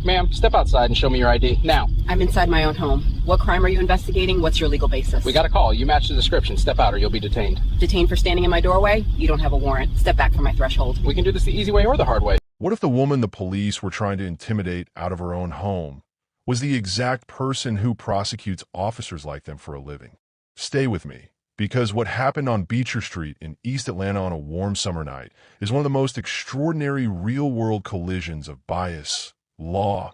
Ma'am, step outside and show me your ID, now. I'm inside my own home. What crime are you investigating? What's your legal basis? We got a call. You match the description. Step out or you'll be detained. Detained for standing in my doorway? You don't have a warrant. Step back from my threshold. We can do this the easy way or the hard way. What if the woman the police were trying to intimidate out of her own home was the exact person who prosecutes officers like them for a living? Stay with me, because what happened on Beecher Street in East Atlanta on a warm summer night is one of the most extraordinary real-world collisions of bias, law,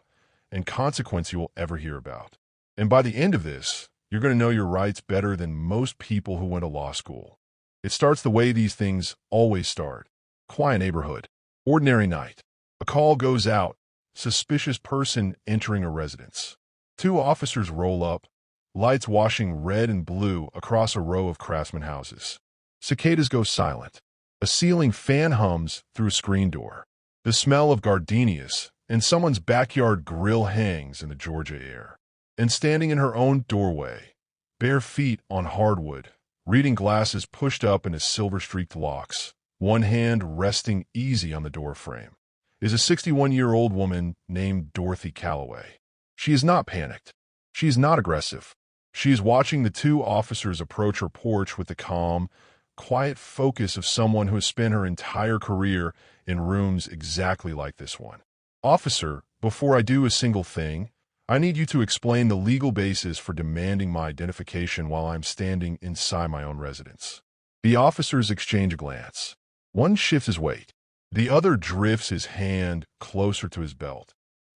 and consequence you will ever hear about. And by the end of this, you're going to know your rights better than most people who went to law school. It starts the way these things always start. Quiet neighborhood. Ordinary night. A call goes out. Suspicious person entering a residence. Two officers roll up, lights washing red and blue across a row of craftsman houses. Cicadas go silent. A ceiling fan hums through a screen door. The smell of gardenias and someone's backyard grill hangs in the Georgia air. And standing in her own doorway, bare feet on hardwood, reading glasses pushed up into silver-streaked locks, one hand resting easy on the doorframe, is a 61-year-old woman named Dorothy Calloway. She is not panicked. She is not aggressive. She is watching the two officers approach her porch with the calm, quiet focus of someone who has spent her entire career in rooms exactly like this one. Officer, before I do a single thing, I need you to explain the legal basis for demanding my identification while I'm standing inside my own residence. The officers exchange a glance. One shifts his weight. The other drifts his hand closer to his belt,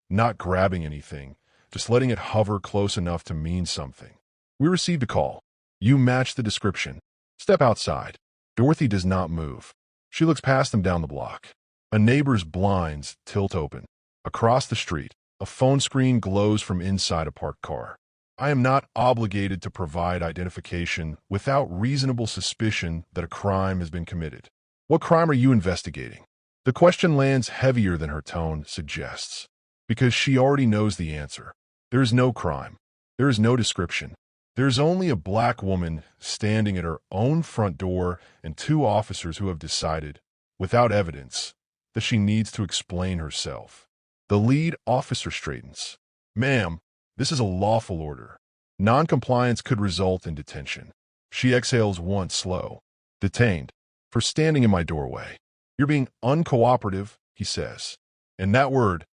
not grabbing anything, just letting it hover close enough to mean something. We received a call. You match the description. Step outside. Dorothy does not move. She looks past them down the block. A neighbor's blinds tilt open. Across the street, a phone screen glows from inside a parked car. I am not obligated to provide identification without reasonable suspicion that a crime has been committed. What crime are you investigating? The question lands heavier than her tone suggests, because she already knows the answer. There is no crime. There is no description. There is only a black woman standing at her own front door and two officers who have decided, without evidence, that she needs to explain herself. The lead officer straightens. Ma'am, this is a lawful order. Non-compliance could result in detention. She exhales once slow. Detained. For standing in my doorway. You're being uncooperative, he says. And that word,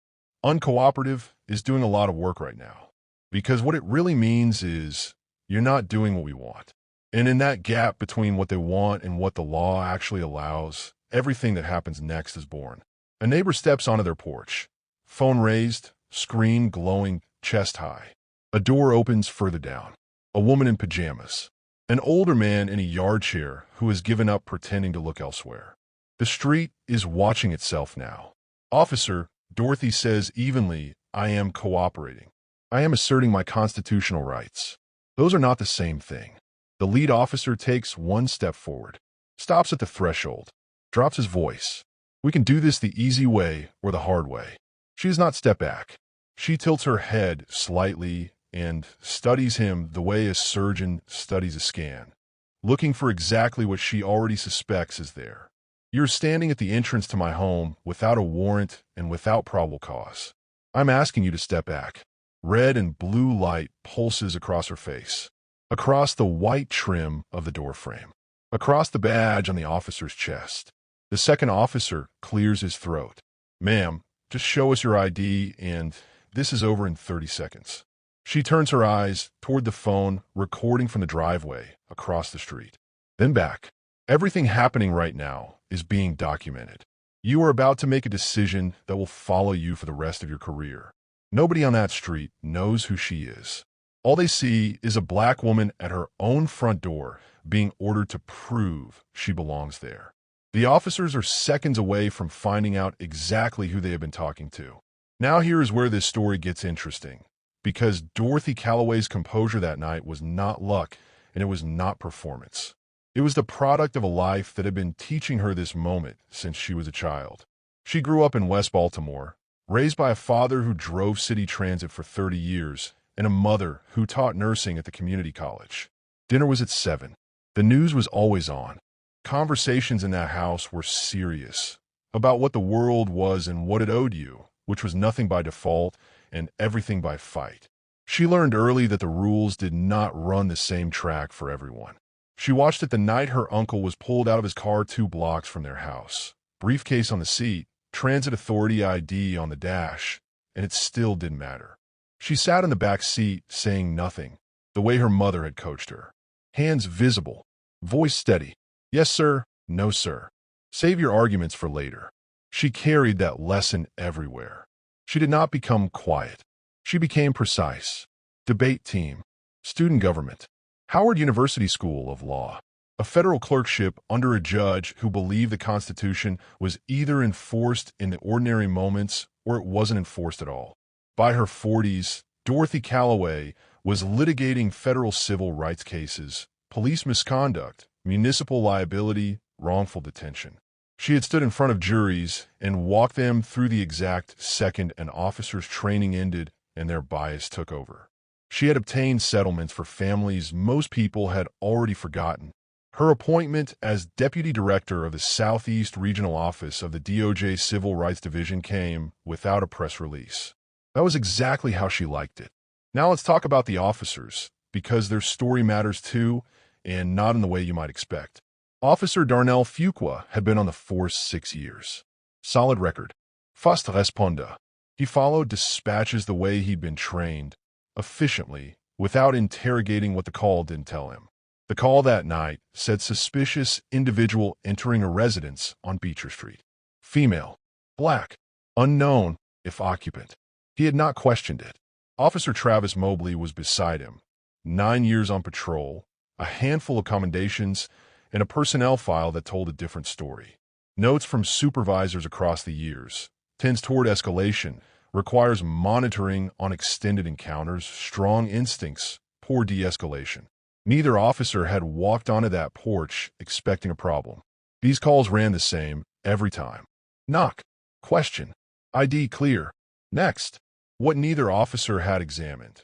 uncooperative, is doing a lot of work right now. Because what it really means is you're not doing what we want. And in that gap between what they want and what the law actually allows, everything that happens next is born. A neighbor steps onto their porch. Phone raised, screen glowing chest high. A door opens further down. A woman in pajamas. An older man in a yard chair who has given up pretending to look elsewhere. The street is watching itself now. Officer, Dorothy says evenly, I am cooperating. I am asserting my constitutional rights. Those are not the same thing. The lead officer takes one step forward, stops at the threshold, drops his voice. We can do this the easy way or the hard way. She does not step back. She tilts her head slightly and studies him the way a surgeon studies a scan, looking for exactly what she already suspects is there. You're standing at the entrance to my home without a warrant and without probable cause. I'm asking you to step back. Red and blue light pulses across her face, across the white trim of the doorframe, across the badge on the officer's chest. The second officer clears his throat. Ma'am, just show us your ID and this is over in 30 seconds. She turns her eyes toward the phone, recording from the driveway across the street. Then back. Everything happening right now is being documented. You are about to make a decision that will follow you for the rest of your career. Nobody on that street knows who she is. All they see is a black woman at her own front door being ordered to prove she belongs there. The officers are seconds away from finding out exactly who they have been talking to. Now here is where this story gets interesting, because Dorothy Calloway's composure that night was not luck and it was not performance. It was the product of a life that had been teaching her this moment since she was a child. She grew up in West Baltimore, raised by a father who drove city transit for 30 years and a mother who taught nursing at the community college. Dinner was at 7. The news was always on. Conversations in that house were serious, about what the world was and what it owed you, which was nothing by default and everything by fight. She learned early that the rules did not run the same track for everyone. She watched it the night her uncle was pulled out of his car 2 blocks from their house. Briefcase on the seat, transit authority ID on the dash, and it still didn't matter. She sat in the back seat, saying nothing, the way her mother had coached her. Hands visible, voice steady. Yes, sir. No, sir. Save your arguments for later. She carried that lesson everywhere. She did not become quiet. She became precise. Debate team, student government, Howard University School of Law, a federal clerkship under a judge who believed the Constitution was either enforced in the ordinary moments or it wasn't enforced at all. By her 40s, Dorothy Calloway was litigating federal civil rights cases, police misconduct, municipal liability, wrongful detention. She had stood in front of juries and walked them through the exact second an officer's training ended and their bias took over. She had obtained settlements for families most people had already forgotten. Her appointment as Deputy Director of the Southeast Regional Office of the DOJ Civil Rights Division came without a press release. That was exactly how she liked it. Now let's talk about the officers, because their story matters too, and not in the way you might expect. Officer Darnell Fuqua had been on the force 6 years. Solid record. Fast responda. He followed dispatches the way he'd been trained, efficiently, without interrogating what the call didn't tell him. The call that night said suspicious individual entering a residence on Beecher Street. Female. Black. Unknown, if occupant. He had not questioned it. Officer Travis Mobley was beside him. 9 years on patrol, a handful of commendations, and a personnel file that told a different story. Notes from supervisors across the years. Tends toward escalation, requires monitoring on extended encounters, strong instincts, poor de-escalation. Neither officer had walked onto that porch expecting a problem. These calls ran the same every time. Knock. Question. ID clear. Next. What neither officer had examined,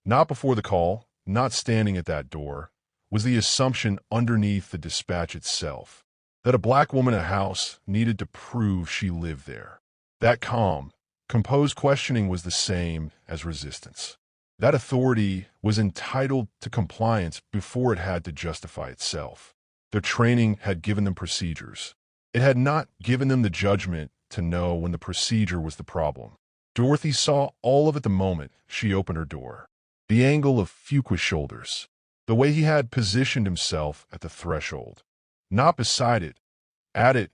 not before the call, not standing at that door, was the assumption underneath the dispatch itself, that a black woman in a house needed to prove she lived there. That calm, composed questioning was the same as resistance. That authority was entitled to compliance before it had to justify itself. Their training had given them procedures. It had not given them the judgment to know when the procedure was the problem. Dorothy saw all of it the moment she opened her door. The angle of Fuqua's shoulders, the way he had positioned himself at the threshold. Not beside it, at it,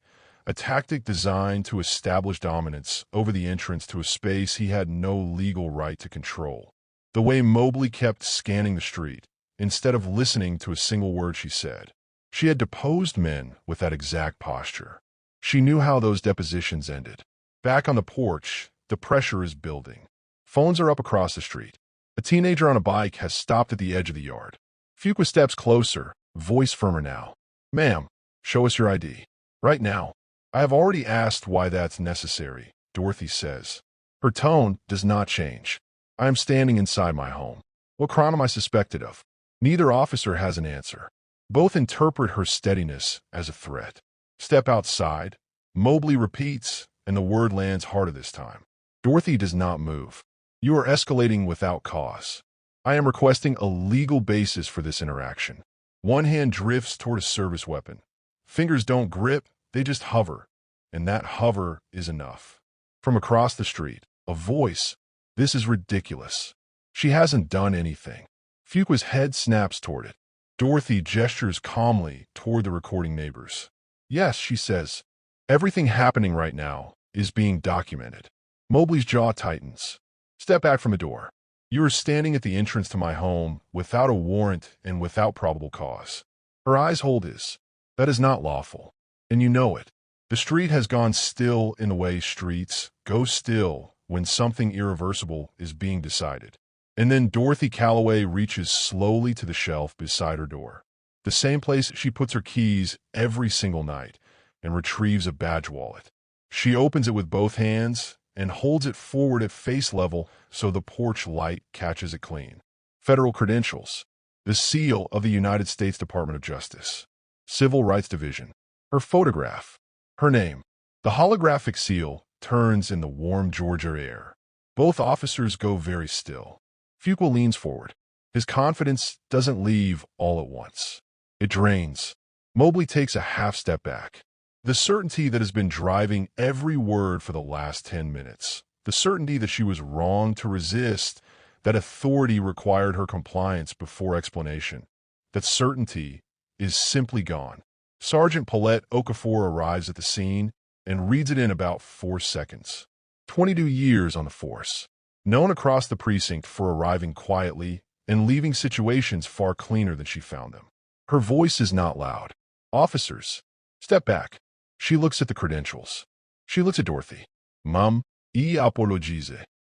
a tactic designed to establish dominance over the entrance to a space he had no legal right to control. The way Mobley kept scanning the street, instead of listening to a single word she said. She had deposed men with that exact posture. She knew how those depositions ended. Back on the porch, the pressure is building. Phones are up across the street. A teenager on a bike has stopped at the edge of the yard. Fuqua steps closer, voice firmer now. Ma'am, show us your ID. Right now. I have already asked why that's necessary, Dorothy says. Her tone does not change. I am standing inside my home. What crime am I suspected of? Neither officer has an answer. Both interpret her steadiness as a threat. Step outside. Mobley repeats, and the word lands harder this time. Dorothy does not move. You are escalating without cause. I am requesting a legal basis for this interaction. One hand drifts toward a service weapon. Fingers don't grip, they just hover. And that hover is enough. From across the street, a voice. This is ridiculous. She hasn't done anything. Fuqua's head snaps toward it. Dorothy gestures calmly toward the recording neighbors. Yes, she says. Everything happening right now is being documented. Mobley's jaw tightens. Step back from the door. You are standing at the entrance to my home without a warrant and without probable cause. Her eyes hold his. That is not lawful. And you know it. The street has gone still in the way streets go still when something irreversible is being decided. And then Dorothy Calloway reaches slowly to the shelf beside her door. The same place she puts her keys every single night and retrieves a badge wallet. She opens it with both hands and holds it forward at face level so the porch light catches it clean. Federal credentials. The seal of the United States Department of Justice. Civil Rights Division. Her photograph. Her name. The holographic seal turns in the warm Georgia air. Both officers go very still. Fuqua leans forward. His confidence doesn't leave all at once. It drains. Mobley takes a half step back. The certainty that has been driving every word for the last 10 minutes. The certainty that she was wrong to resist, that authority required her compliance before explanation. That certainty is simply gone. Sergeant Paulette Okafor arrives at the scene and reads it in about 4 seconds. 22 years on the force. Known across the precinct for arriving quietly and leaving situations far cleaner than she found them. Her voice is not loud. Officers, step back. She looks at the credentials. She looks at Dorothy. Mum, apologize.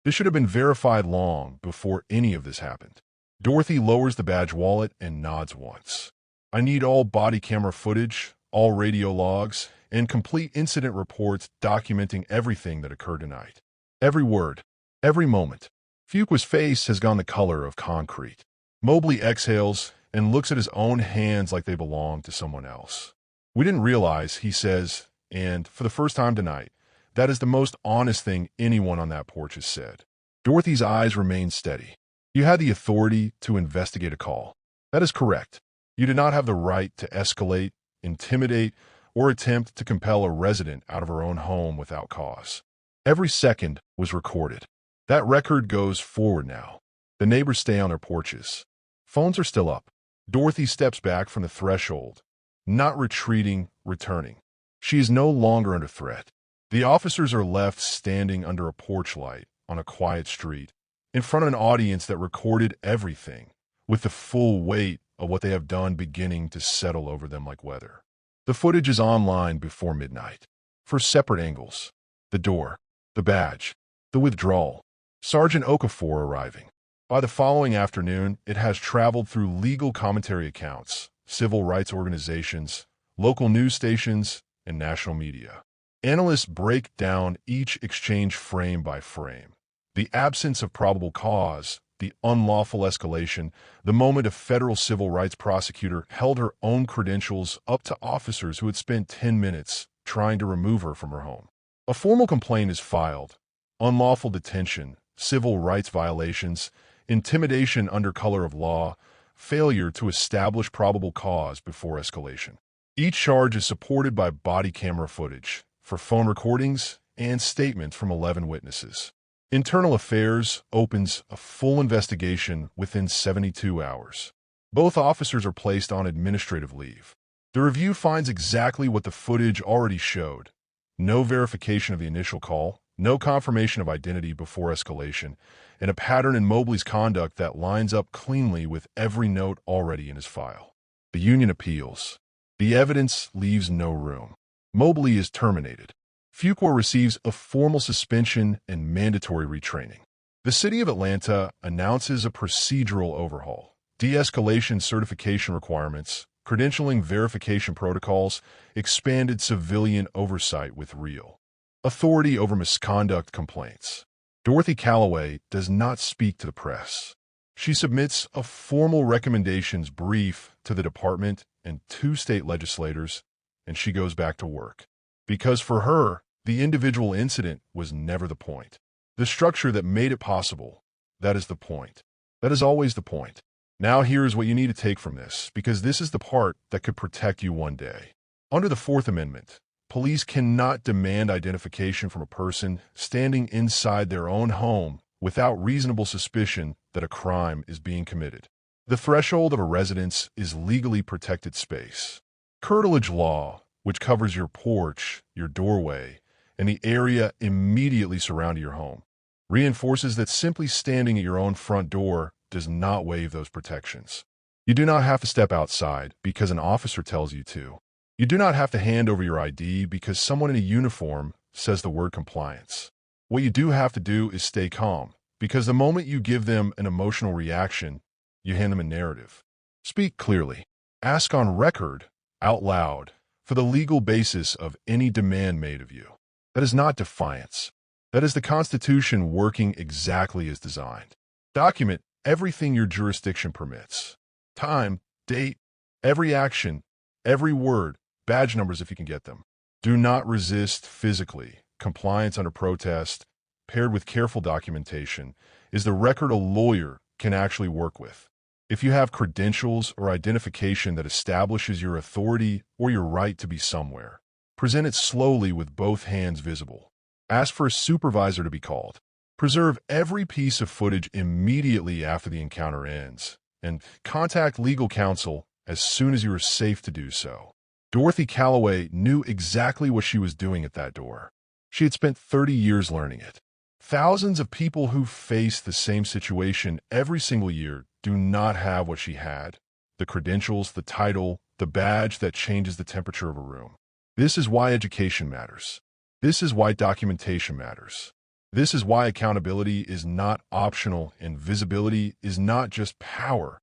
This should have been verified long before any of this happened. Dorothy lowers the badge wallet and nods once. I need all body camera footage, all radio logs, and complete incident reports documenting everything that occurred tonight. Every word, every moment. Fuqua's face has gone the color of concrete. Mobley exhales and looks at his own hands like they belong to someone else. We didn't realize, he says, and for the first time tonight, that is the most honest thing anyone on that porch has said. Dorothy's eyes remain steady. You had the authority to investigate a call. That is correct. You did not have the right to escalate, intimidate, or attempt to compel a resident out of her own home without cause. Every second was recorded. That record goes forward now. The neighbors stay on their porches. Phones are still up. Dorothy steps back from the threshold, not retreating, returning. She is no longer under threat. The officers are left standing under a porch light on a quiet street, in front of an audience that recorded everything, with the full weight of what they have done beginning to settle over them like weather. The footage is online before midnight, for separate angles. The door, the badge, the withdrawal, Sergeant Okafor arriving. By the following afternoon, it has traveled through legal commentary accounts, civil rights organizations, local news stations, and national media. Analysts break down each exchange frame by frame. The absence of probable cause, the unlawful escalation, the moment a federal civil rights prosecutor held her own credentials up to officers who had spent 10 minutes trying to remove her from her home. A formal complaint is filed. Unlawful detention, civil rights violations, intimidation under color of law, failure to establish probable cause before escalation. Each charge is supported by body camera footage, for phone recordings, and statements from 11 witnesses. Internal Affairs opens a full investigation within 72 hours. Both officers are placed on administrative leave. The review finds exactly what the footage already showed. No verification of the initial call, no confirmation of identity before escalation, and a pattern in Mobley's conduct that lines up cleanly with every note already in his file. The union appeals. The evidence leaves no room. Mobley is terminated. Fuqua receives a formal suspension and mandatory retraining. The City of Atlanta announces a procedural overhaul. De-escalation certification requirements, credentialing verification protocols, expanded civilian oversight with real authority over misconduct complaints. Dorothy Calloway does not speak to the press. She submits a formal recommendations brief to the department and 2 state legislators, and she goes back to work. Because for her, the individual incident was never the point. The structure that made it possible, that is the point. That is always the point. Now here's what you need to take from this, because this is the part that could protect you one day. Under the 4th Amendment, police cannot demand identification from a person standing inside their own home without reasonable suspicion that a crime is being committed. The threshold of a residence is legally protected space. Curtilage law, which covers your porch, your doorway, and the area immediately surrounding your home, reinforces that simply standing at your own front door does not waive those protections. You do not have to step outside because an officer tells you to. You do not have to hand over your ID because someone in a uniform says the word compliance. What you do have to do is stay calm, because the moment you give them an emotional reaction, you hand them a narrative. Speak clearly. Ask on record, out loud, for the legal basis of any demand made of you. That is not defiance. That is the Constitution working exactly as designed. Document everything your jurisdiction permits. Time, date, every action, every word, badge numbers if you can get them. Do not resist physically. compliance under protest, paired with careful documentation, is the record a lawyer can actually work with. If you have credentials or identification that establishes your authority or your right to be somewhere, present it slowly with both hands visible. Ask for a supervisor to be called. Preserve every piece of footage immediately after the encounter ends, and contact legal counsel as soon as you are safe to do so. Dorothy Calloway knew exactly what she was doing at that door. She had spent 30 years learning it. Thousands of people who face the same situation every single year do not have what she had: the credentials, the title, the badge that changes the temperature of a room. This is why education matters. This is why documentation matters. This is why accountability is not optional and visibility is not just power.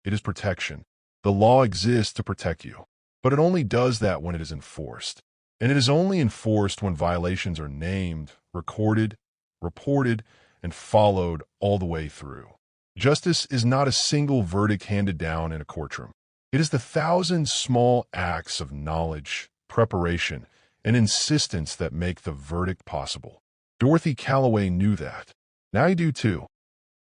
It is protection. The law exists to protect you, but it only does that when it is enforced. And it is only enforced when violations are named, recorded, reported, and followed all the way through. Justice is not a single verdict handed down in a courtroom. It is the thousand small acts of knowledge, preparation, and insistence that make the verdict possible. Dorothy Calloway knew that. Now you do too.